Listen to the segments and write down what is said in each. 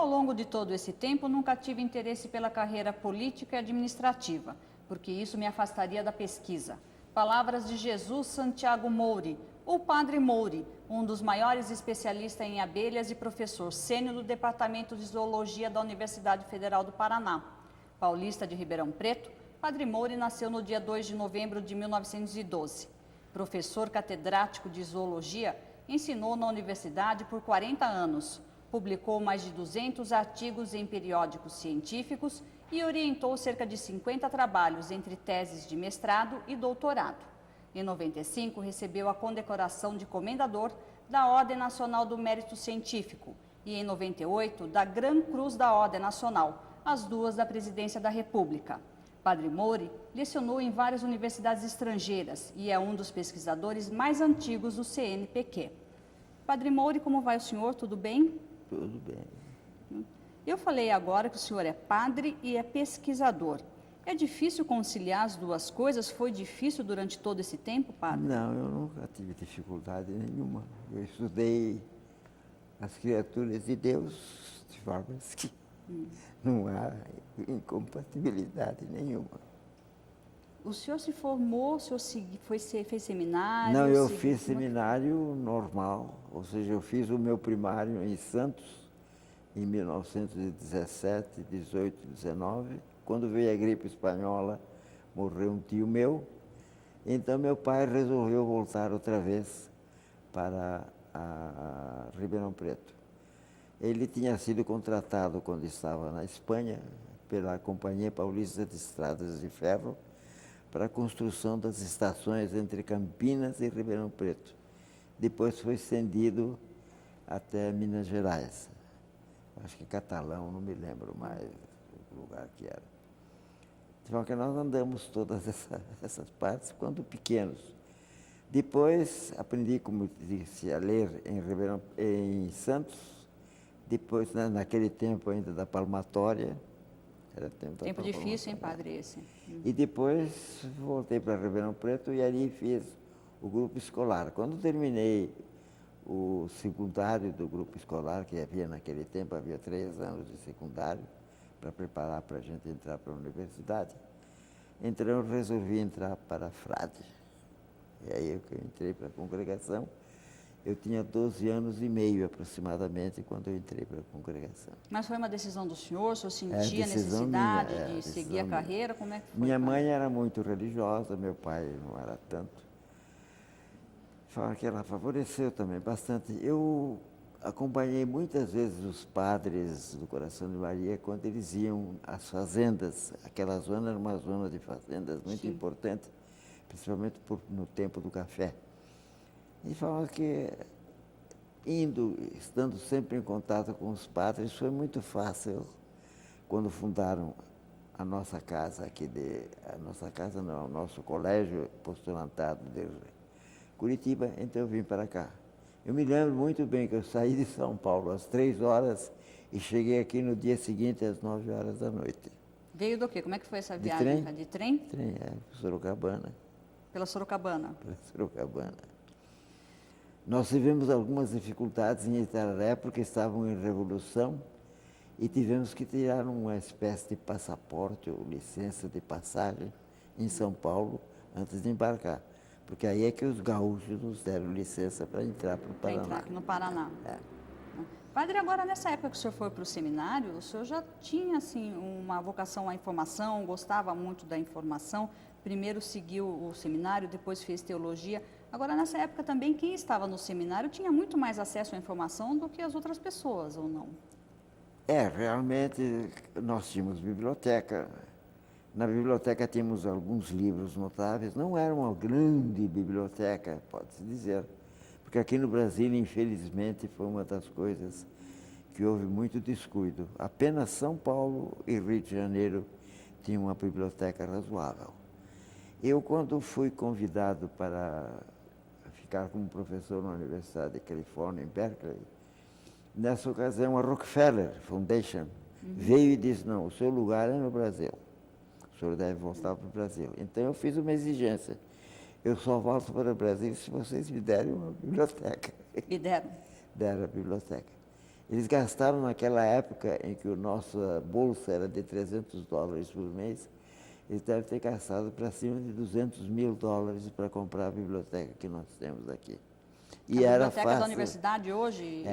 Ao longo de todo esse tempo, nunca tive interesse pela carreira política e administrativa, porque isso me afastaria da pesquisa. Palavras de Jesus Santiago Moure, o Padre Moure, um dos maiores especialistas em abelhas e professor sênior do Departamento de Zoologia da Universidade Federal do Paraná. Paulista de Ribeirão Preto, Padre Moure nasceu no dia 2 de novembro de 1912. Professor catedrático de zoologia, ensinou na universidade por 40 anos. Publicou mais de 200 artigos em periódicos científicos e orientou cerca de 50 trabalhos entre teses de mestrado e doutorado. Em 95, recebeu a condecoração de Comendador da Ordem Nacional do Mérito Científico e, em 98, da Gran Cruz da Ordem Nacional, as duas da Presidência da República. Padre Moure lecionou em várias universidades estrangeiras e é um dos pesquisadores mais antigos do CNPq. Padre Moure, como vai o senhor? Tudo bem? Tudo bem. Eu falei agora que o senhor é padre e é pesquisador. É difícil conciliar as duas coisas? Foi difícil durante todo esse tempo, padre? Não, eu nunca tive dificuldade nenhuma. Eu estudei as criaturas de Deus de formas que não há incompatibilidade nenhuma. O senhor se formou, o senhor fez seminário? Não, eu fiz seminário normal, ou seja, eu fiz o meu primário em Santos, em 1917, 18, 19. Quando veio a gripe espanhola, morreu um tio meu, então meu pai resolveu voltar outra vez para a Ribeirão Preto. Ele tinha sido contratado quando estava na Espanha pela Companhia Paulista de Estradas de Ferro para a construção das estações entre Campinas e Ribeirão Preto. Depois foi estendido até Minas Gerais. Acho que Catalão, não me lembro mais o lugar que era. De forma que nós andamos todas essas partes quando pequenos. Depois aprendi, como disse, a ler em Santos. Depois, naquele tempo ainda da palmatória. Era tempo difícil, hein, padre, esse? E depois voltei para Ribeirão Preto e ali fiz o grupo escolar. Quando terminei o secundário do grupo escolar, que havia naquele tempo, havia 3 anos de secundário, para preparar para a gente entrar para a universidade, então eu resolvi entrar para a frade. E aí eu entrei para a congregação. Eu tinha 12 anos e meio aproximadamente quando eu entrei para a congregação. Mas foi uma decisão do senhor? O senhor sentia a necessidade de seguir a carreira? Como é que foi? Minha mãe era muito religiosa, meu pai não era tanto. Fala que ela favoreceu também bastante. Eu acompanhei muitas vezes os padres do Coração de Maria quando eles iam às fazendas. Aquela zona era uma zona de fazendas muito importante, principalmente no tempo do café. E falavam que, estando sempre em contato com os padres, foi muito fácil quando fundaram a nossa casa aqui, o nosso colégio postulantado de Curitiba, então eu vim para cá. Eu me lembro muito bem que eu saí de São Paulo às 3 horas e cheguei aqui no dia seguinte às 9 horas da noite. Veio do quê? Como é que foi essa viagem? De trem? Trem, Sorocabana. Pela Sorocabana? Pela Sorocabana. Nós tivemos algumas dificuldades em Itararé porque estavam em revolução e tivemos que tirar uma espécie de passaporte ou licença de passagem em São Paulo antes de embarcar. Porque aí é que os gaúchos nos deram licença para entrar para o Paraná. Para entrar aqui no Paraná. É. Padre, agora nessa época que o senhor foi para o seminário, o senhor já tinha assim, uma vocação à informação, gostava muito da informação, primeiro seguiu o seminário, depois fez teologia. Agora, nessa época também, quem estava no seminário tinha muito mais acesso à informação do que as outras pessoas, ou não? Realmente nós tínhamos biblioteca. Na biblioteca tínhamos alguns livros notáveis. Não era uma grande biblioteca, pode-se dizer, porque aqui no Brasil, infelizmente, foi uma das coisas que houve muito descuido. Apenas São Paulo e Rio de Janeiro tinham uma biblioteca razoável. Eu, quando fui convidado para ficar como professor na Universidade de Califórnia, em Berkeley, nessa ocasião a Rockefeller Foundation veio e disse, não, o seu lugar é no Brasil, o senhor deve voltar para o Brasil. Então eu fiz uma exigência, eu só volto para o Brasil se vocês me derem uma biblioteca. E deram? Deram a biblioteca. Eles gastaram naquela época em que a nossa bolsa era de $300 por mês, eles devem ter gastado para cima de $200 mil para comprar a biblioteca que nós temos aqui. E a biblioteca da universidade hoje,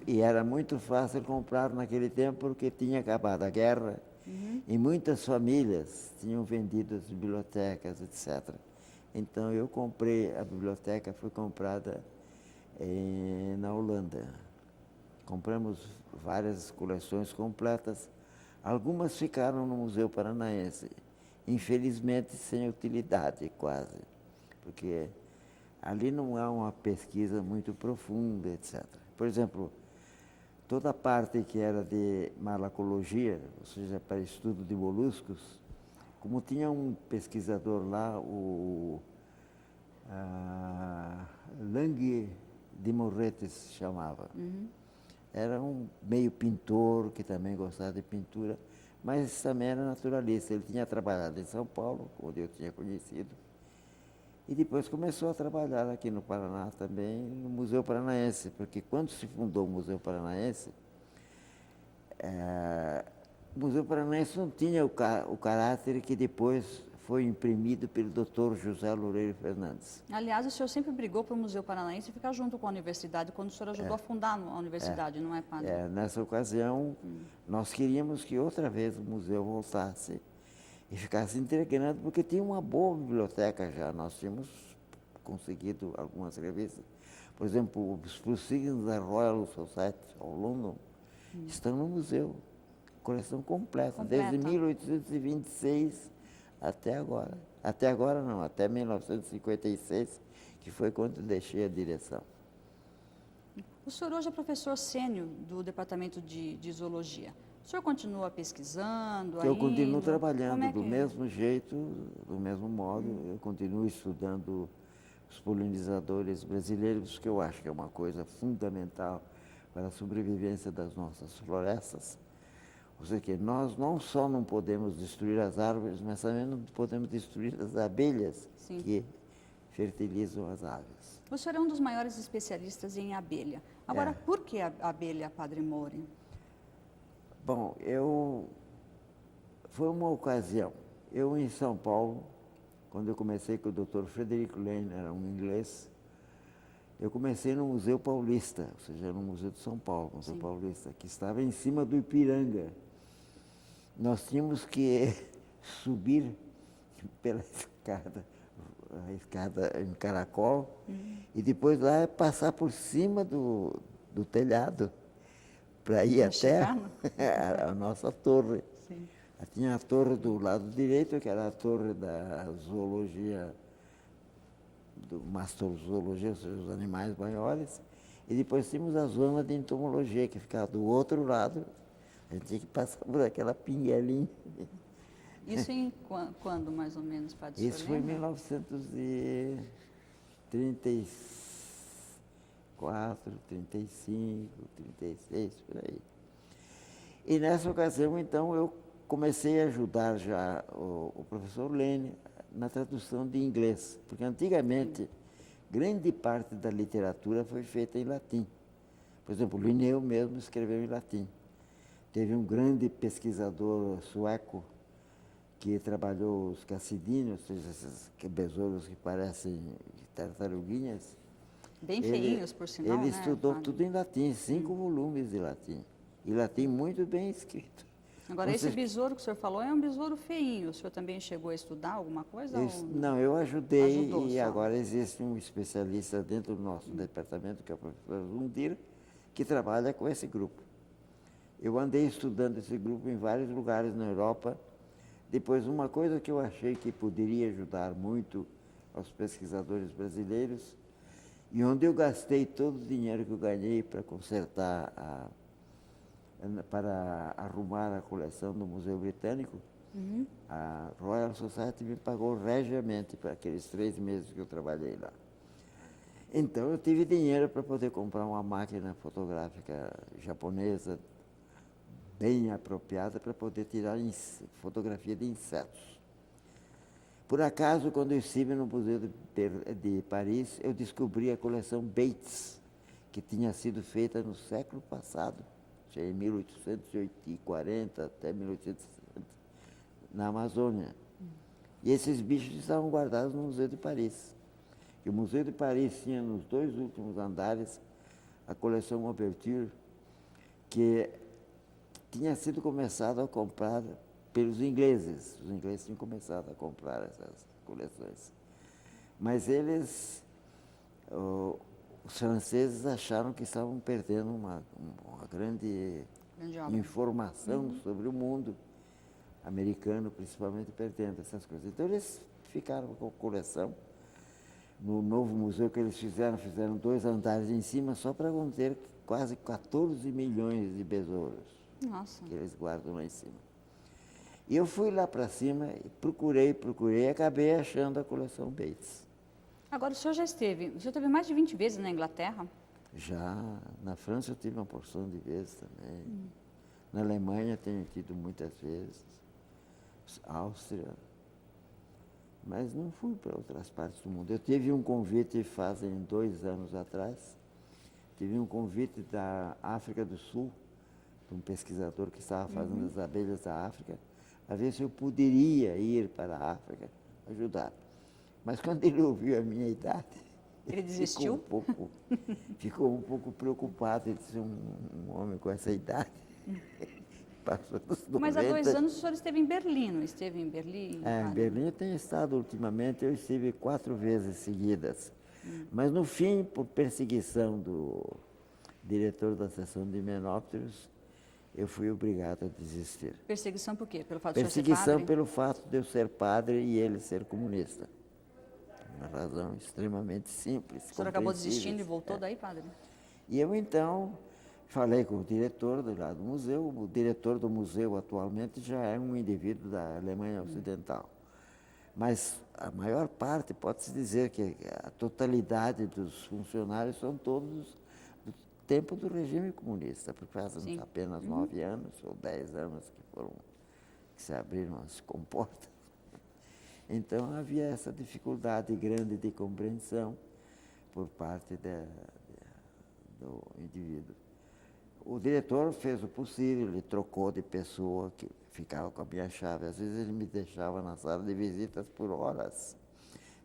e era muito fácil comprar naquele tempo porque tinha acabado a guerra e muitas famílias tinham vendido as bibliotecas, etc. Então eu comprei, a biblioteca foi comprada na Holanda. Compramos várias coleções completas, algumas ficaram no Museu Paranaense, infelizmente sem utilidade quase, porque ali não há uma pesquisa muito profunda, etc. Por exemplo, toda a parte que era de malacologia, ou seja, para estudo de moluscos, como tinha um pesquisador lá, o Lang de Morretes se chamava. Era um meio pintor, que também gostava de pintura, mas também era naturalista. Ele tinha trabalhado em São Paulo, onde eu tinha conhecido, e depois começou a trabalhar aqui no Paraná também, no Museu Paranaense, porque quando se fundou o Museu Paranaense, o Museu Paranaense não tinha o caráter que depois foi imprimido pelo Dr. José Loureiro Fernandes. Aliás, o senhor sempre brigou para o Museu Paranaense ficar junto com a universidade, quando o senhor ajudou a fundar a universidade, não é, padre? Nessa ocasião, nós queríamos que outra vez o museu voltasse e ficasse integrando, porque tinha uma boa biblioteca já, nós tínhamos conseguido algumas revistas. Por exemplo, os Proceedings da Royal Society of London estão no museu, coleção completa. Desde 1826 até agora. Até agora não, até 1956, que foi quando deixei a direção. O senhor hoje é professor sênior do Departamento de Zoologia. O senhor continua pesquisando ainda? Eu continuo trabalhando do mesmo jeito, do mesmo modo. Eu continuo estudando os polinizadores brasileiros, que eu acho que é uma coisa fundamental para a sobrevivência das nossas florestas. Ou seja, que nós não só não podemos destruir as árvores, mas também não podemos destruir as abelhas que fertilizam as aves. O senhor é um dos maiores especialistas em abelha. Agora, por que a abelha, Padre Mouri? Bom, foi uma ocasião. Eu em São Paulo, quando eu comecei com o Dr. Frederico Lane, era um inglês, eu comecei no Museu Paulista, ou seja, no Museu de São Paulo, Museu Paulista, que estava em cima do Ipiranga. Nós tínhamos que subir pela escada, a escada em caracol, e depois lá passar por cima do telhado, para ir até a nossa torre. Sim. Tinha a torre do lado direito, que era a torre da zoologia, do mastozoologia, ou seja, os animais maiores, e depois tínhamos a zona de entomologia, que ficava do outro lado. A gente tinha que passar por aquela pinguelinha. Isso em quando, mais ou menos, Padre? Isso foi em 1934, 35, 36, por aí. E nessa ocasião, então, eu comecei a ajudar já o professor Lene na tradução de inglês, porque antigamente grande parte da literatura foi feita em latim. Por exemplo, Linneu mesmo escreveu em latim. Teve um grande pesquisador sueco que trabalhou os cacidíneos, ou seja, esses besouros que parecem tartaruguinhas. Bem feinhos, por sinal, Ele né, estudou padre? tudo em latim, 5 volumes de latim. E latim muito bem escrito. Agora, esse besouro que o senhor falou é um besouro feinho. O senhor também chegou a estudar alguma coisa? Não, eu ajudei. Ajudou e só. agora existe um especialista dentro do nosso departamento, que é o professor Zundir, que trabalha com esse grupo. Eu andei estudando esse grupo em vários lugares na Europa. Depois, uma coisa que eu achei que poderia ajudar muito aos pesquisadores brasileiros, e onde eu gastei todo o dinheiro que eu ganhei para consertar, para arrumar a coleção do Museu Britânico, a Royal Society me pagou regiamente para aqueles 3 meses que eu trabalhei lá. Então, eu tive dinheiro para poder comprar uma máquina fotográfica japonesa bem apropriada para poder tirar fotografia de insetos. Por acaso, quando eu estive no Museu de Paris, eu descobri a coleção Bates, que tinha sido feita no século passado. em 1840 até 1860, na Amazônia. E esses bichos estavam guardados no Museu de Paris. E o Museu de Paris tinha nos 2 últimos andares a coleção Maupertuis, que tinha sido começado a comprar pelos ingleses. Os ingleses tinham começado a comprar essas coleções. Mas eles, os franceses, acharam que estavam perdendo uma grande informação sobre o mundo americano, principalmente, perdendo essas coisas. Então eles ficaram com a coleção. No novo museu que eles fizeram 2 andares em cima só para conter quase 14 milhões de besouros. Nossa. Que eles guardam lá em cima. E eu fui lá para cima e procurei, e acabei achando a coleção Bates. Agora, o senhor teve mais de 20 vezes na Inglaterra? Já na França eu tive uma porção de vezes também. Na Alemanha tenho tido muitas vezes. Áustria. Mas não fui para outras partes do mundo. Eu tive um convite fazem 2 anos atrás. Tive um convite da África do Sul, de um pesquisador que estava fazendo as abelhas da África, a ver se eu poderia ir para a África ajudar. Mas quando ele ouviu a minha idade, ele desistiu? Ficou um pouco preocupado. Ele disse, um homem com essa idade. Passou dos 90. Mas há 2 anos o senhor esteve em Berlim, não esteve em Berlim? Em Berlim eu tenho estado ultimamente, eu estive 4 vezes seguidas. Mas no fim, por perseguição do diretor da seção de himenópteros, eu fui obrigado a desistir. Perseguição por quê? Pelo fato de o senhor ser Perseguição padre? pelo fato de eu ser padre e ele ser comunista. Uma razão extremamente simples. O senhor acabou desistindo e voltou daí, padre? E eu então falei com o diretor do museu. O diretor do museu atualmente já é um indivíduo da Alemanha Ocidental. Mas a maior parte, pode-se dizer que a totalidade dos funcionários são todos do tempo do regime comunista, porque fazem apenas 9 anos ou 10 anos que se abriram as comportas. Então havia essa dificuldade grande de compreensão por parte do indivíduo. O diretor fez o possível, ele trocou de pessoa que ficava com a minha chave. Às vezes ele me deixava na sala de visitas por horas,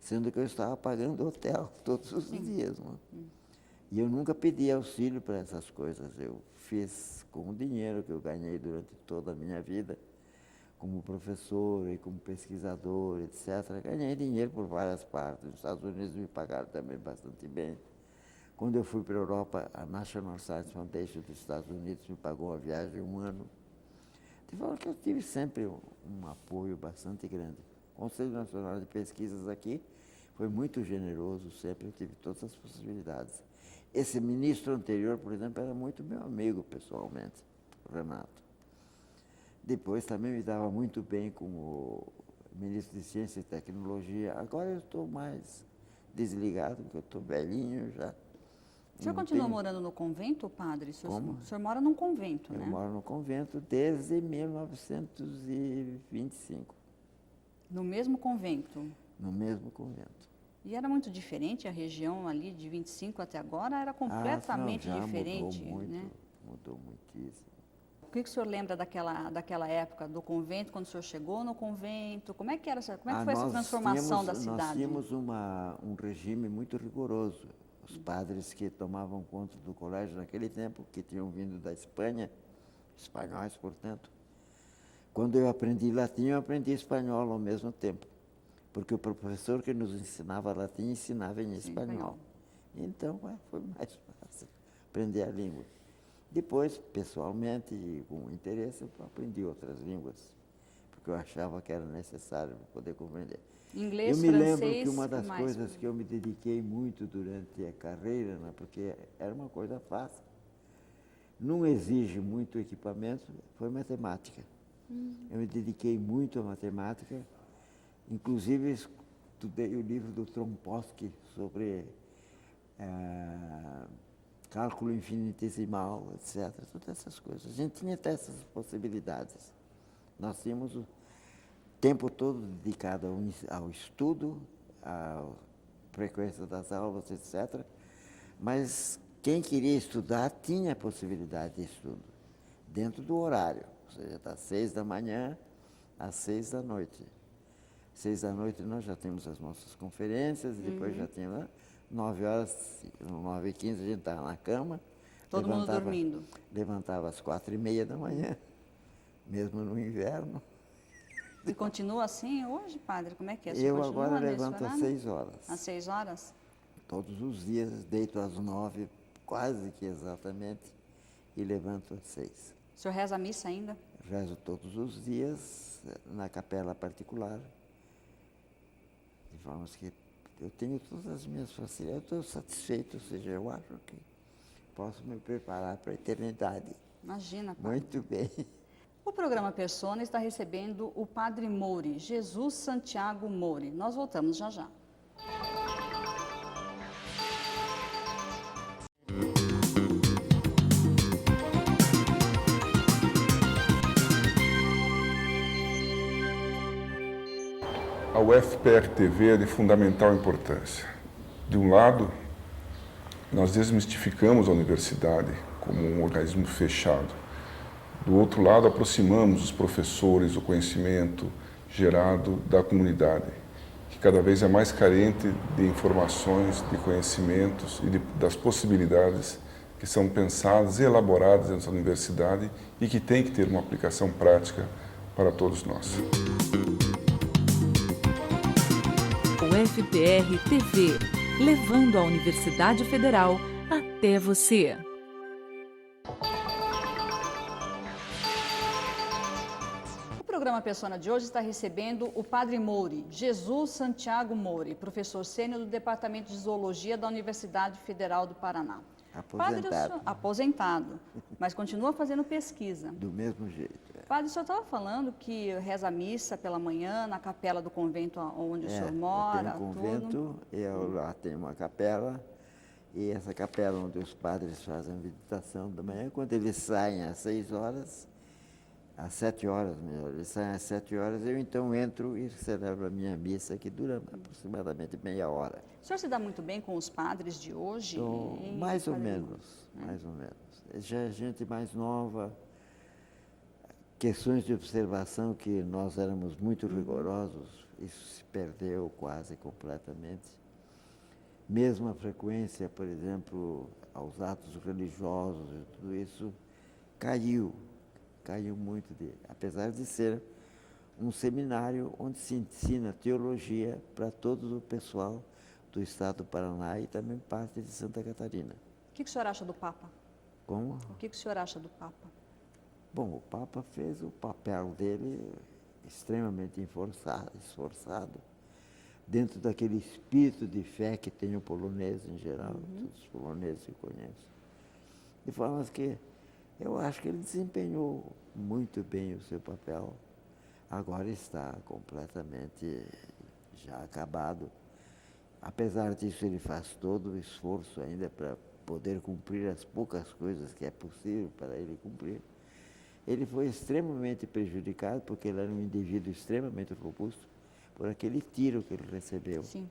sendo que eu estava pagando hotel todos os dias. E eu nunca pedi auxílio para essas coisas. Eu fiz com o dinheiro que eu ganhei durante toda a minha vida, como professor e como pesquisador, etc. Ganhei dinheiro por várias partes. Os Estados Unidos me pagaram também bastante bem. Quando eu fui para a Europa, a National Science Foundation dos Estados Unidos me pagou uma viagem de 1 ano. De forma que eu tive sempre um apoio bastante grande. O Conselho Nacional de Pesquisas aqui foi muito generoso, sempre eu tive todas as possibilidades. Esse ministro anterior, por exemplo, era muito meu amigo pessoalmente, o Renato. Depois também me dava muito bem com o ministro de Ciência e Tecnologia. Agora eu estou mais desligado, porque eu estou velhinho já. O senhor continua morando no convento, padre? Como? O senhor mora num convento, né? Eu moro no convento desde 1925. No mesmo convento? No mesmo convento. E era muito diferente a região ali de 25 até agora? Era completamente diferente, mudou muito, né? Mudou muitíssimo. O que o senhor lembra daquela época do convento, quando o senhor chegou no convento? Como é que foi essa transformação da cidade? Nós tínhamos um regime muito rigoroso. Os padres que tomavam conta do colégio naquele tempo, que tinham vindo da Espanha, espanhóis, portanto. Quando eu aprendi latim, eu aprendi espanhol ao mesmo tempo, porque o professor que nos ensinava latim ensinava em espanhol. Então, foi mais fácil aprender a língua. Depois, pessoalmente e com interesse, eu aprendi outras línguas, porque eu achava que era necessário para poder compreender. Inglês, eu me francês, lembro que uma das coisas que eu me dediquei muito durante a carreira, né, porque era uma coisa fácil, não exige muito equipamento, foi matemática. Eu me dediquei muito à matemática, inclusive estudei o livro do Trompowsky sobre cálculo infinitesimal, etc. Todas essas coisas. A gente tinha até essas possibilidades. Nós tínhamos o tempo todo dedicado ao estudo, à frequência das aulas, etc. Mas quem queria estudar tinha a possibilidade de estudo. dentro do horário, ou seja, das 6 da manhã às 6 da noite. 6 da noite nós já temos as nossas conferências, e depois já temos 9 horas, 9h15 a gente estava na cama. Todo mundo dormindo. Levantava às 4h30 da manhã, mesmo no inverno. E continua assim hoje, padre? Como é que é? Você Eu continua agora nesse levanto às horário? 6 horas. Às 6 horas? Todos os dias, deito às 9, quase que exatamente, e levanto às 6. O senhor reza a missa ainda? Rezo todos os dias na capela particular, de forma que eu tenho todas as minhas facilidades, eu estou satisfeito, ou seja, eu acho que posso me preparar para a eternidade. Imagina, padre. Muito bem. O programa Persona está recebendo o Padre Mouri, Jesus Santiago Mouri. Nós voltamos já já. A UFPR-TV é de fundamental importância. De um lado, nós desmistificamos a universidade como um organismo fechado. Do outro lado, aproximamos os professores, o conhecimento gerado da comunidade, que cada vez é mais carente de informações, de conhecimentos e das possibilidades que são pensadas e elaboradas dentro da universidade e que tem que ter uma aplicação prática para todos nós. UFPR TV, levando a Universidade Federal até você. O programa Persona de hoje está recebendo o Padre Mouri, Jesus Santiago Mouri, professor sênior do Departamento de Zoologia da Universidade Federal do Paraná. Aposentado. Aposentado, mas continua fazendo pesquisa. Do mesmo jeito. Padre, o senhor estava falando que reza a missa pela manhã na capela do convento onde o senhor mora, eu tenho um convento, eu lá tenho uma capela, e essa capela onde os padres fazem a meditação da manhã, quando eles saem às 6 horas, às 7 horas melhor, eles saem às 7 horas, eu então entro e celebro a minha missa, que dura aproximadamente meia hora. O senhor se dá muito bem com os padres de hoje? Então, hein, mais ou Padre menos, mais ou menos. Já é gente mais nova, questões de observação que nós éramos muito rigorosos, isso se perdeu quase completamente. Mesmo a frequência, por exemplo, aos atos religiosos e tudo isso, caiu muito, apesar de ser um seminário onde se ensina teologia para todo o pessoal do estado do Paraná e também parte de Santa Catarina. O que o senhor acha do Papa? Como? O que o senhor acha do Papa? Bom, o Papa fez o papel dele extremamente esforçado, dentro daquele espírito de fé que tem o polonês em geral, todos os poloneses se conhecem. De forma que eu acho que ele desempenhou muito bem o seu papel. Agora está completamente já acabado. Apesar disso, ele faz todo o esforço ainda para poder cumprir as poucas coisas que é possível para ele cumprir. Ele foi extremamente prejudicado, porque ele era um indivíduo extremamente robusto, por aquele tiro que ele recebeu. Sim.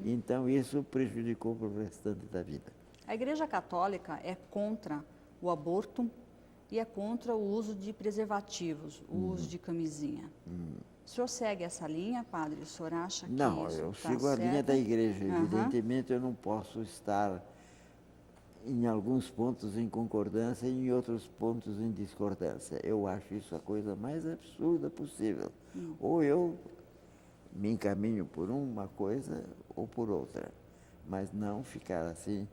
Então, isso prejudicou para o restante da vida. A Igreja Católica é contra o aborto e é contra o uso de preservativos, o uso de camisinha. O senhor segue essa linha, padre? O senhor acha que Não, isso eu tá sigo a linha certo? da igreja. Aham. Evidentemente, eu não posso estar em alguns pontos em concordância e em outros pontos em discordância. Eu acho isso a coisa mais absurda possível. Ou eu me encaminho por uma coisa ou por outra, mas não ficar assim,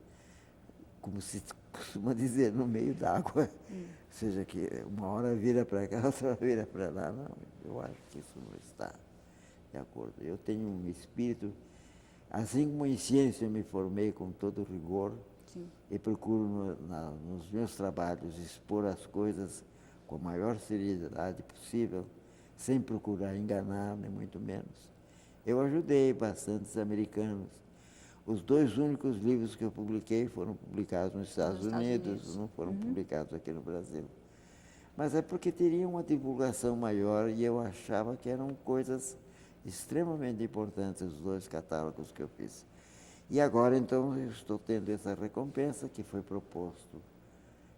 como se costuma dizer, no meio d'água. Ou seja, que uma hora vira para cá, outra hora vira para lá. Não, eu acho que isso não está de acordo. Eu tenho um espírito, assim como em ciência eu me formei com todo rigor, Sim. e procuro nos meus trabalhos expor as coisas com a maior seriedade possível, sem procurar enganar, nem muito menos. Eu ajudei bastantes americanos. Os 2 únicos livros que eu publiquei foram publicados nos Estados Unidos, não foram publicados aqui no Brasil. Mas é porque teria uma divulgação maior e eu achava que eram coisas extremamente importantes os 2 catálogos que eu fiz. E agora, então, eu estou tendo essa recompensa que foi proposto.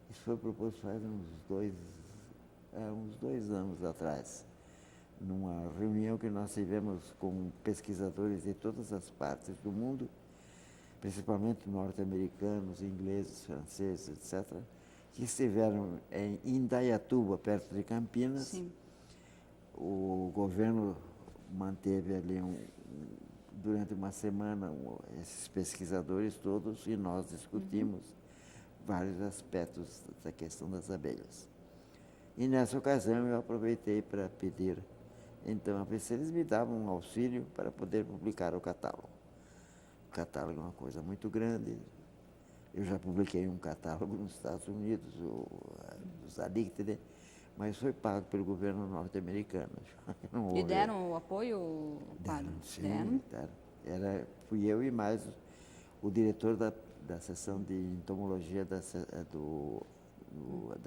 Isso foi proposto faz uns uns 2 anos atrás, numa reunião que nós tivemos com pesquisadores de todas as partes do mundo, principalmente norte-americanos, ingleses, franceses, etc., que estiveram em Indaiatuba, perto de Campinas. Sim. O governo manteve ali durante uma semana esses pesquisadores todos e nós discutimos vários aspectos da questão das abelhas. E nessa ocasião eu aproveitei para pedir, então, a ver se eles me davam um auxílio para poder publicar o catálogo. O catálogo é uma coisa muito grande. Eu já publiquei um catálogo nos Estados Unidos, os Alictide, mas foi pago pelo governo norte-americano. E deram o apoio, padre? Sim, deram. Fui eu e mais o diretor da seção de entomologia da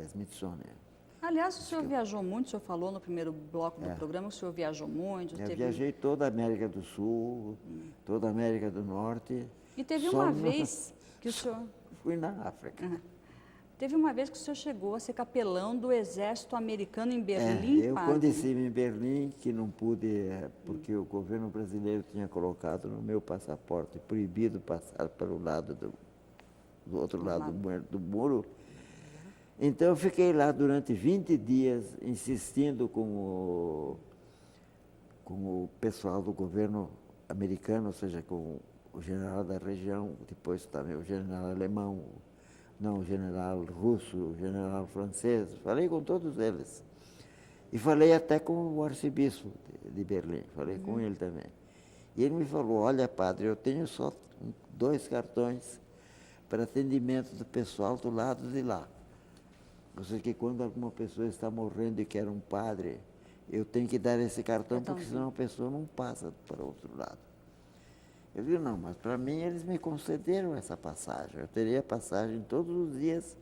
Smithsonian. Aliás, o senhor viajou muito, o senhor falou no primeiro bloco do programa, o senhor viajou muito. Eu viajei toda a América do Sul, toda a América do Norte. E teve uma vez que o senhor... Fui na África. Teve uma vez que o senhor chegou a ser capelão do exército americano em Berlim, eu padre. quando estive em Berlim, que não pude, porque o governo brasileiro tinha colocado no meu passaporte proibido passar para o lado do outro lado do muro. Então eu fiquei lá durante 20 dias insistindo com o pessoal do governo americano, ou seja, com o general da região, depois também o general alemão, o general russo, o general francês, falei com todos eles. E falei até com o arcebispo de Berlim, falei com ele também. E ele me falou, olha padre, eu tenho só 2 cartões para atendimento do pessoal do lado de lá. Ou seja, que quando alguma pessoa está morrendo e quer um padre, eu tenho que dar esse cartão, porque senão a pessoa não passa para o outro lado. Eu digo, não, mas para mim eles me concederam essa passagem. Eu teria passagem todos os dias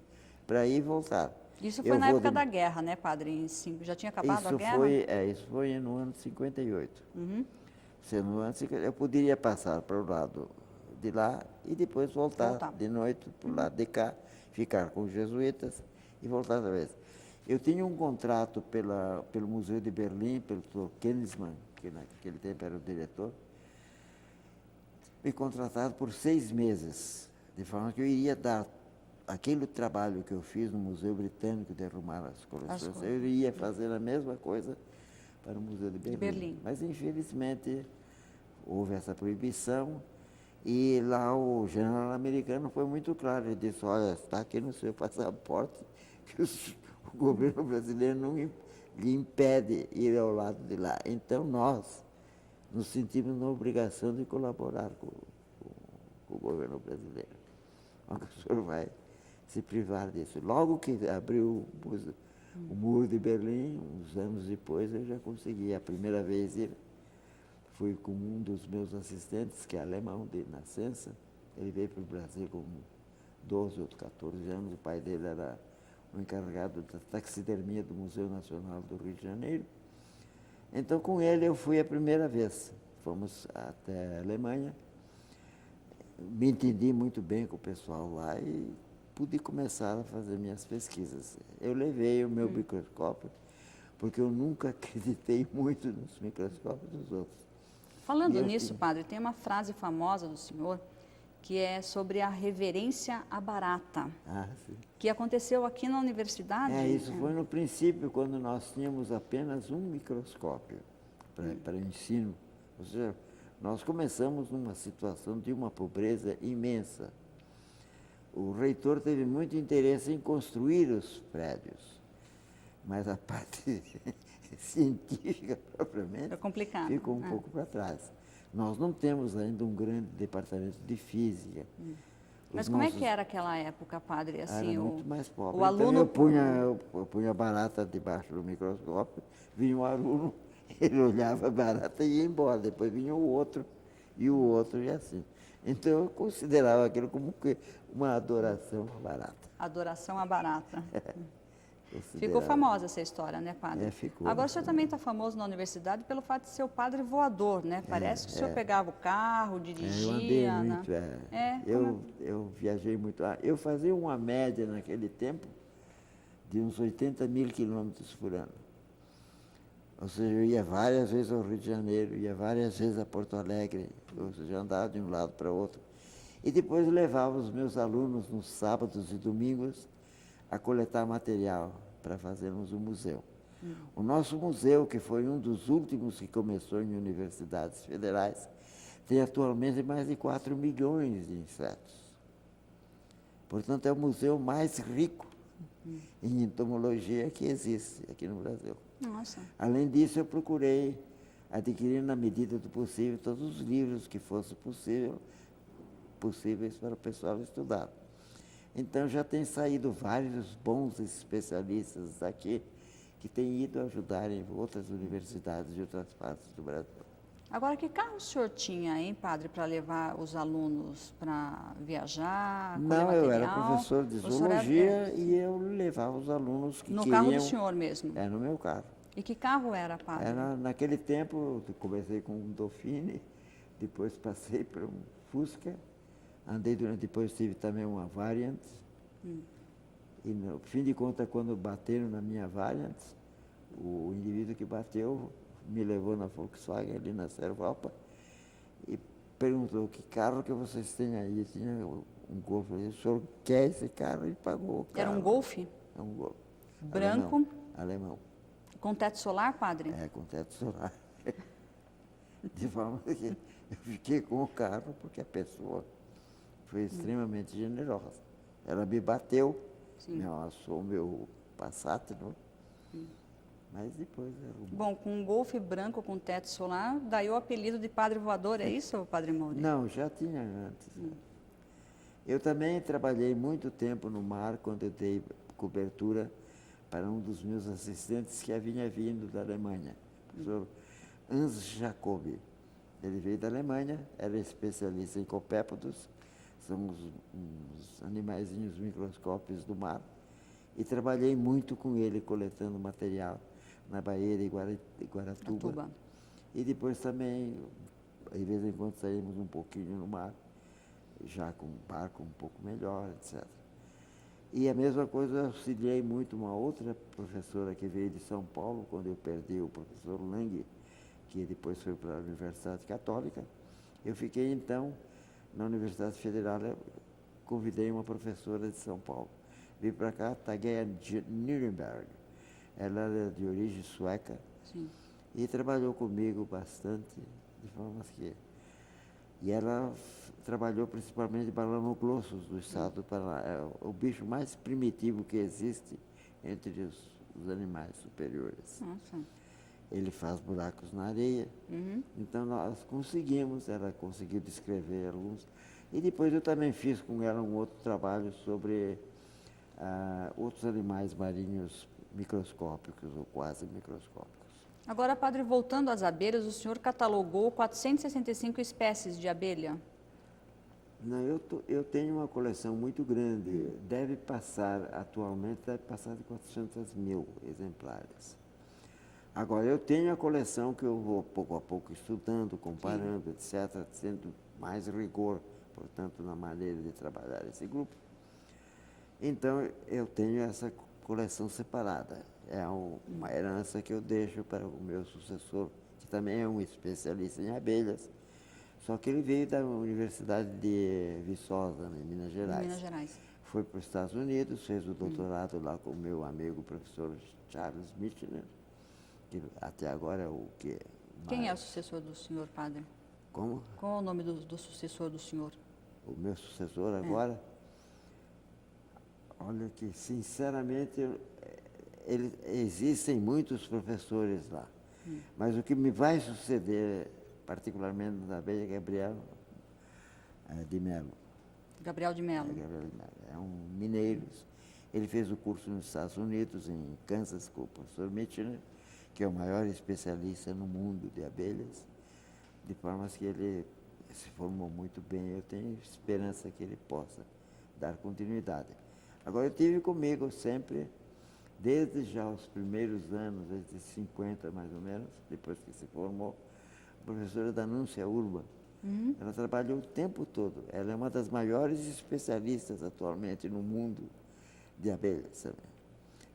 para ir e voltar. Isso foi na época da guerra, né, padre? Já tinha acabado a guerra? Isso foi no ano de 58. No ano de 58, eu poderia passar para o lado de lá e depois voltar de noite para o lado de cá, ficar com os jesuítas e voltar outra vez. Eu tinha um contrato pelo Museu de Berlim, pelo Dr. Kennisman, que naquele tempo era o diretor, me contratado por 6 meses, de forma que eu iria dar aquele trabalho que eu fiz no Museu Britânico de arrumar as coleções, eu iria fazer a mesma coisa para o Museu de Berlim. Mas, infelizmente, houve essa proibição e lá o general americano foi muito claro. Ele disse, olha, está aqui no seu passaporte que o governo brasileiro não lhe impede ir ao lado de lá. Então, nós nos sentimos na obrigação de colaborar com o governo brasileiro. Então, o senhor vai se privar disso. Logo que abriu o muro de Berlim, uns anos depois, eu já consegui. A primeira vez fui com um dos meus assistentes, que é alemão de nascença. Ele veio para o Brasil com 12 ou 14 anos. O pai dele era o encarregado da taxidermia do Museu Nacional do Rio de Janeiro. Então, com ele, eu fui a primeira vez. Fomos até a Alemanha. Me entendi muito bem com o pessoal lá e pude começar a fazer minhas pesquisas. Eu levei o meu microscópio, porque eu nunca acreditei muito nos microscópios dos outros. Falando nisso, padre, tem uma frase famosa do senhor, que é sobre a reverência à barata, que aconteceu aqui na universidade. Isso foi no princípio, quando nós tínhamos apenas um microscópio para ensino. Ou seja, nós começamos numa situação de uma pobreza imensa. O reitor teve muito interesse em construir os prédios, mas a parte científica, propriamente, ficou um pouco para trás. Nós não temos ainda um grande departamento de física. Mas como é que era aquela época, padre? Assim, era muito mais pobre. O aluno... Eu punha a barata debaixo do microscópio, vinha um aluno, ele olhava a barata e ia embora. Depois vinha o outro, e assim. Então eu considerava aquilo como uma adoração à barata. Adoração à barata. Ficou famosa essa história, né, padre? Ficou. Agora o senhor também está famoso na universidade pelo fato de ser o padre voador, né? Parece que o senhor pegava o carro, dirigia. Eu andei muito, eu viajei muito. Eu fazia uma média naquele tempo de uns 80 mil quilômetros por ano. Ou seja, eu ia várias vezes ao Rio de Janeiro, ia várias vezes a Porto Alegre, ou seja, andava de um lado para o outro. E depois levava os meus alunos nos sábados e domingos a coletar material para fazermos um museu. O nosso museu, que foi um dos últimos que começou em universidades federais, tem atualmente mais de 4 milhões de insetos. Portanto, é o museu mais rico em entomologia que existe aqui no Brasil. Nossa. Além disso, eu procurei adquirir, na medida do possível, todos os livros que fossem possíveis para o pessoal estudar. Então, já tem saído vários bons especialistas daqui que têm ido ajudar em outras universidades de outras partes do Brasil. Agora, que carro o senhor tinha, hein, padre, para levar os alunos para viajar, colher Não, material? eu era professor de O senhor zoologia e eu levava os alunos que no queriam... carro do senhor mesmo? É, no meu carro. E que carro era, padre? Era, naquele tempo, eu comecei com um Dauphine, depois passei para um Fusca, depois tive também uma Variant, e no fim de contas, quando bateram na minha Variant, o indivíduo que bateu me levou na Volkswagen, ali na Servalpa, e perguntou: que carro que vocês têm aí? Eu tinha um Golf. Eu falei: o senhor quer esse carro? E pagou o carro. Era um Golf? É um Golf. Branco? Alemão. Com teto solar, padre? É, com teto solar. De forma que eu fiquei com o carro porque a pessoa foi extremamente generosa. Ela me bateu, me amassou o meu Passat, não? Mas depois arrumou. Bom, com um Golf branco com teto solar, daí o apelido de Padre Voador, é isso, Padre Moura? Não, já tinha antes. Eu também trabalhei muito tempo no mar, quando eu dei cobertura para um dos meus assistentes que vinha vindo da Alemanha, o professor Hans Jacobi. Ele veio da Alemanha, era especialista em copépodos, são uns animaizinhos microscópios do mar, e trabalhei muito com ele, coletando material na Baía de Guaratuba. E depois também, de vez em quando, saímos um pouquinho no mar, já com um barco um pouco melhor, etc. E a mesma coisa, eu auxiliei muito uma outra professora que veio de São Paulo, quando eu perdi o professor Lang, que depois foi para a Universidade Católica. Eu fiquei, então, na Universidade Federal, eu convidei uma professora de São Paulo. Vim para cá, Tageia Nuremberg. Ela era de origem sueca. Sim. E trabalhou comigo bastante, de forma que... E ela trabalhou principalmente balanoglossos do estado do Paraná. É o bicho mais primitivo que existe entre os animais superiores. Nossa. Ele faz buracos na areia. Então nós conseguimos, ela conseguiu descrever alguns. E depois eu também fiz com ela um outro trabalho sobre outros animais marinhos microscópicos ou quase microscópicos. Agora, padre, voltando às abelhas, o senhor catalogou 465 espécies de abelha? Não, eu tenho uma coleção muito grande. Atualmente deve passar de 400 mil exemplares. Agora, eu tenho a coleção que eu vou pouco a pouco estudando, comparando, etc., tendo mais rigor, portanto, na maneira de trabalhar esse grupo. Então, eu tenho essa coleção separada. É uma herança que eu deixo para o meu sucessor, que também é um especialista em abelhas, só que ele veio da Universidade de Viçosa, em Minas Gerais. Minas Gerais. Foi para os Estados Unidos, fez o doutorado lá com o meu amigo, o professor Charles Michener, que até agora é o que... Quem é o sucessor do senhor, padre? Como? Qual é o nome do sucessor do senhor? O meu sucessor agora? Olha que, sinceramente, existem muitos professores lá. Mas o que me vai suceder, particularmente na abelha, é Gabriel de Mello. Gabriel de Mello. Gabriel de Mello. É um mineiro. Ele fez o curso nos Estados Unidos, em Kansas, com o professor Michener, que é o maior especialista no mundo de abelhas, de forma que ele se formou muito bem. Eu tenho esperança que ele possa dar continuidade. Agora, eu tive comigo sempre, desde já os primeiros anos, desde 50 mais ou menos, depois que se formou, a professora Danúncia Urba. Ela trabalhou o tempo todo. Ela é uma das maiores especialistas atualmente no mundo de abelhas também.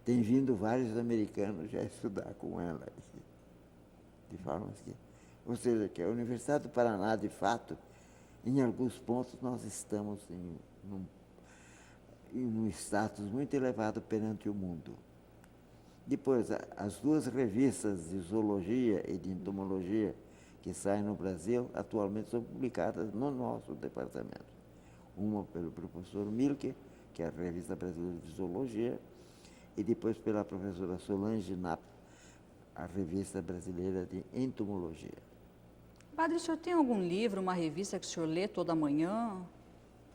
tem vindo vários americanos já estudar com ela. De forma que, ou seja, que a Universidade do Paraná, de fato, em alguns pontos nós estamos em um status muito elevado perante o mundo. Depois, as duas revistas de zoologia e de entomologia que saem no Brasil, atualmente são publicadas no nosso departamento. Uma pelo professor Milke, que é a Revista Brasileira de Zoologia, e depois pela professora Solange Napp, a Revista Brasileira de Entomologia. Padre, o senhor tem algum livro, uma revista que o senhor lê toda manhã?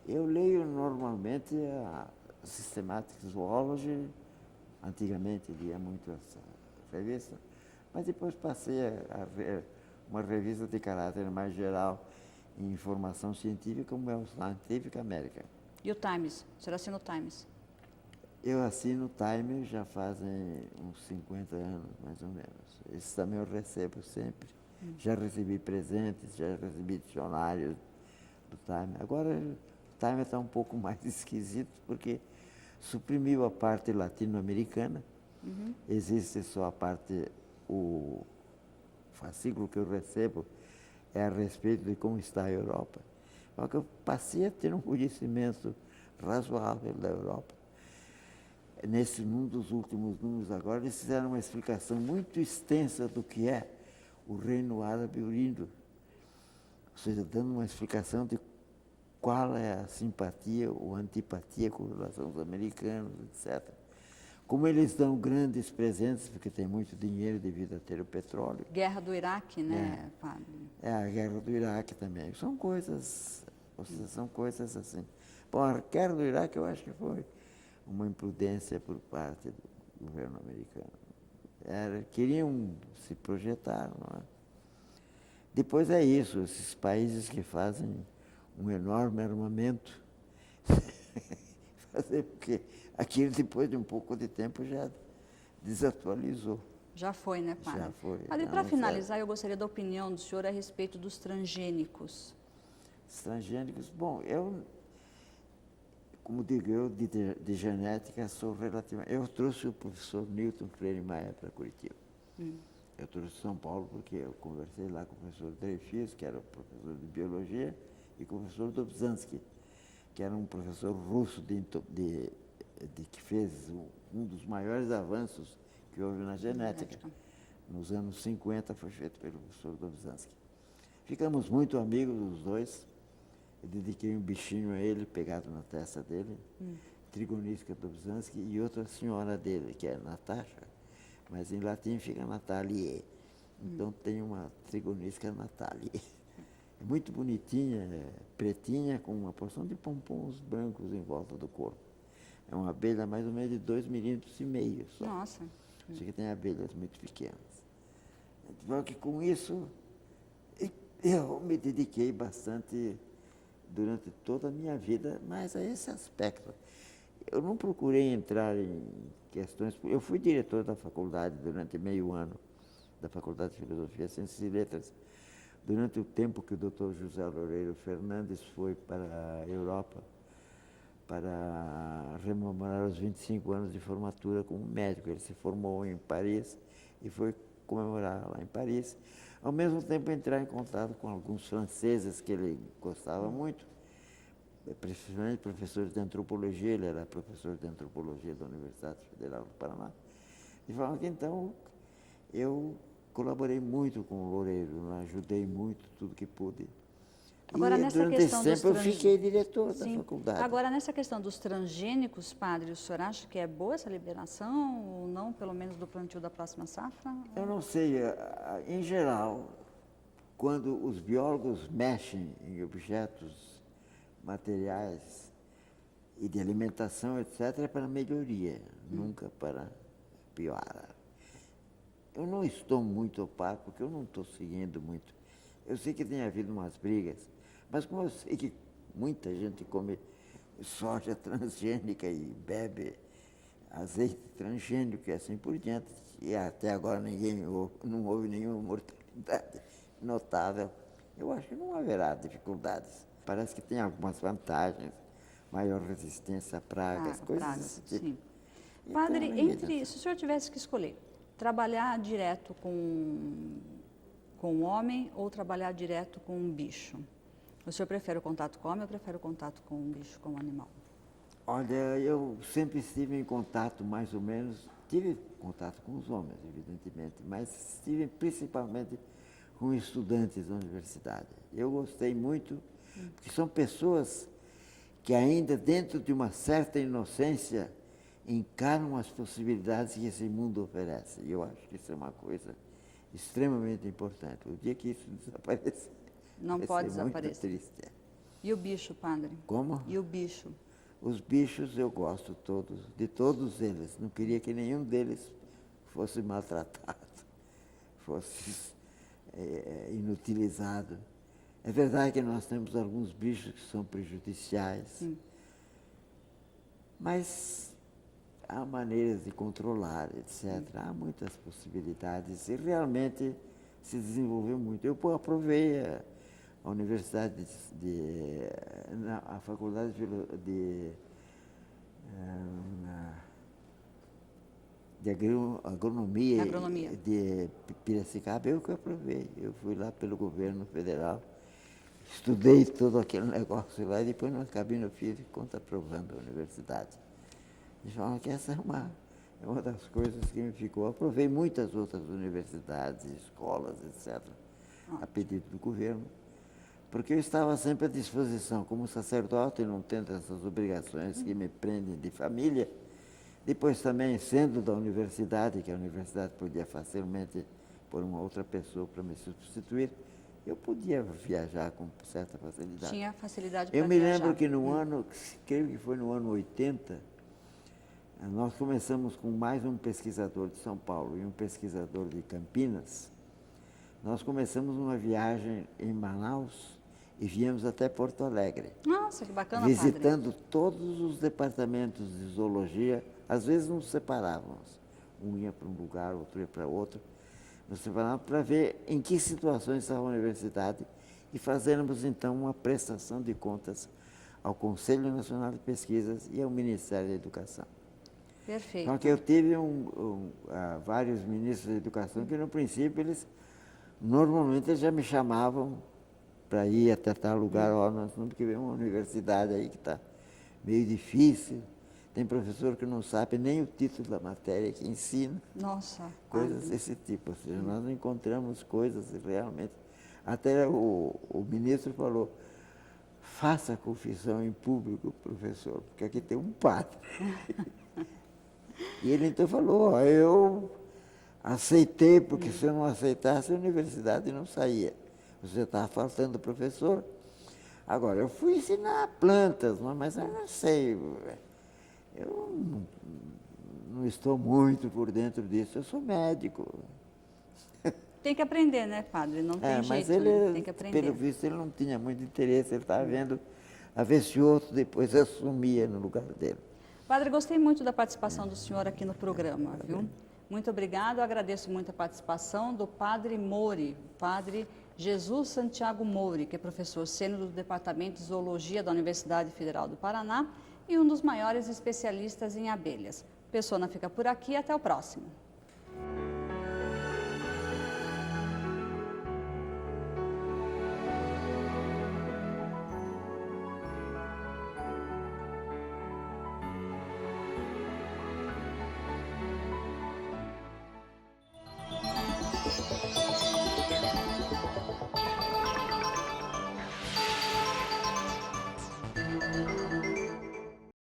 Eu leio normalmente a Systematic Zoology, antigamente lia muito essa revista, mas depois passei a ver uma revista de caráter mais geral em informação científica, como é o Scientific American. E o Times? O senhor assina o Times? Eu assino o Time já fazem uns 50 anos, mais ou menos. Esse também eu recebo sempre. Já recebi presentes, já recebi dicionários do Time. Agora o Time está um pouco mais esquisito, porque suprimiu a parte latino-americana. Existe só a parte, o fascículo que eu recebo é a respeito de como está a Europa. Só que eu passei a ter um conhecimento razoável da Europa. Num dos últimos números agora, eles fizeram uma explicação muito extensa do que é o Reino Árabe Unido. Ou seja, dando uma explicação de qual é a simpatia ou antipatia com relação aos americanos, etc. Como eles dão grandes presentes, porque tem muito dinheiro devido a ter o petróleo. Guerra do Iraque, né, padre? É, a guerra do Iraque também. São coisas assim. Bom, a guerra do Iraque eu acho que foi uma imprudência por parte do governo americano. Queriam se projetar, não é? Depois é isso, esses países que fazem um enorme armamento, fazer porque aquilo depois de um pouco de tempo já desatualizou. Já foi, né, padre? Já foi. Padre, para finalizar, eu gostaria da opinião do senhor a respeito dos transgênicos. Os transgênicos, bom, como digo, eu de genética sou relativamente... Eu trouxe o professor Newton Freire Maia para Curitiba. Eu trouxe São Paulo porque eu conversei lá com o professor Dreyfus, que era o professor de biologia, e com o professor Dobzhansky, que era um professor russo que fez um dos maiores avanços que houve na genética. Nos anos 50 foi feito pelo professor Dobzhansky. Ficamos muito amigos os dois. Eu dediquei um bichinho a ele, pegado na testa dele, Trigonisca Dobzhansky, e outra senhora dele, que é Natasha, mas em latim fica Natalie. Então tem uma Trigonisca Natalie. É muito bonitinha, pretinha, com uma porção de pompons brancos em volta do corpo. É uma abelha mais ou menos de 2,5 milímetros só. Nossa. Isso aqui tem abelhas muito pequenas. Então, que com isso, eu me dediquei bastante durante toda a minha vida, mas a esse aspecto. Eu não procurei entrar em questões... Eu fui diretor da faculdade durante meio ano, da Faculdade de Filosofia, Ciências e Letras, durante o tempo que o Dr. José Loureiro Fernandes foi para a Europa para rememorar os 25 anos de formatura como médico. Ele se formou em Paris e foi comemorar lá em Paris. Ao mesmo tempo, entrar em contato com alguns franceses que ele gostava muito, principalmente professores de antropologia. Ele era professor de antropologia da Universidade Federal do Paraná. E falam que, então, eu colaborei muito com o Loureiro, ajudei muito, tudo que pude. Agora, e nessa durante questão esse tempo dos eu fiquei diretor da faculdade. Agora, nessa questão dos transgênicos, padre, o senhor acha que é boa essa liberação ou não, pelo menos do plantio da próxima safra? Eu não sei, em geral, quando os biólogos mexem em objetos materiais e de alimentação, etc., é para melhoria, nunca para piorar. Eu não estou muito opaco, porque eu não estou seguindo muito. Eu sei que tem havido umas brigas, mas como eu sei que muita gente come soja transgênica e bebe azeite transgênico e assim por diante, e até agora não houve nenhuma mortalidade notável, eu acho que não haverá dificuldades. Parece que tem algumas vantagens, maior resistência a pragas, coisas desse tipo. Sim. E Padre, aquela vida. se o senhor tivesse que escolher, trabalhar direto com o homem ou trabalhar direto com um bicho, o senhor prefere o contato com o homem ou prefere o contato com um bicho, com um animal? Olha, eu sempre estive em contato, mais ou menos, tive contato com os homens, evidentemente, mas estive principalmente com estudantes da universidade. Eu gostei muito, porque são pessoas que ainda dentro de uma certa inocência encaram as possibilidades que esse mundo oferece. E eu acho que isso é uma coisa extremamente importante. O dia que isso desaparecer, Não vai pode ser muito desaparecer. triste. E o bicho, padre? Como? E o bicho? Os bichos eu gosto todos, de todos eles. Não queria que nenhum deles fosse maltratado, fosse inutilizado. É verdade que nós temos alguns bichos que são prejudiciais, Sim. mas há maneiras de controlar, etc. Há muitas possibilidades e realmente se desenvolveu muito. Eu aprovei a universidade a faculdade de agronomia de Piracicaba, eu que aprovei. Eu fui lá pelo governo federal, estudei todo aquele negócio lá e depois nós cabine físico aprovando a universidade. De forma que essa é uma das coisas que me ficou. Eu aprovei muitas outras universidades, escolas, etc., a pedido do governo, porque eu estava sempre à disposição, como sacerdote, não tendo essas obrigações que me prendem de família. Depois também, sendo da universidade, que a universidade podia facilmente pôr uma outra pessoa para me substituir, eu podia viajar com certa facilidade. Tinha facilidade para Eu viajar. me lembro que no ano, creio que foi no ano 80, nós começamos com mais um pesquisador de São Paulo e um pesquisador de Campinas. Nós começamos uma viagem em Manaus e viemos até Porto Alegre. Nossa, que bacana, visitando todos os departamentos de zoologia. Às vezes nos separávamos. Um ia para um lugar, outro ia para outro. Nos separávamos para ver em que situações estava a universidade e fazermos, então, uma prestação de contas ao Conselho Nacional de Pesquisas e ao Ministério da Educação. Perfeito. Então, que eu tive vários ministros da Educação que, no princípio, normalmente já me chamavam para ir até tal lugar. Ó, nós temos que ver uma universidade aí que está meio difícil. Tem professor que não sabe nem o título da matéria que ensina. Nossa. Coisas desse tipo. Ou seja, nós encontramos coisas realmente. Até o ministro falou, faça confissão em público, professor, porque aqui tem um padre. E ele então falou, ó, eu aceitei, porque se eu não aceitasse, a universidade não saía. Você estava faltando professor. Agora, eu fui ensinar plantas, mas eu não sei. Eu não estou muito por dentro disso, eu sou médico. Tem que aprender, né, padre? Não tem Mas jeito, ele, né? Tem que aprender. pelo visto, ele não tinha muito interesse, ele estava vendo a ver se outro depois assumia no lugar dele. Padre, gostei muito da participação do senhor aqui no programa, viu? Muito obrigado, eu agradeço muito a participação do padre Mouri, padre Jesus Santiago Mouri, que é professor sênior do Departamento de Zoologia da Universidade Federal do Paraná e um dos maiores especialistas em abelhas. Persona fica por aqui, até o próximo.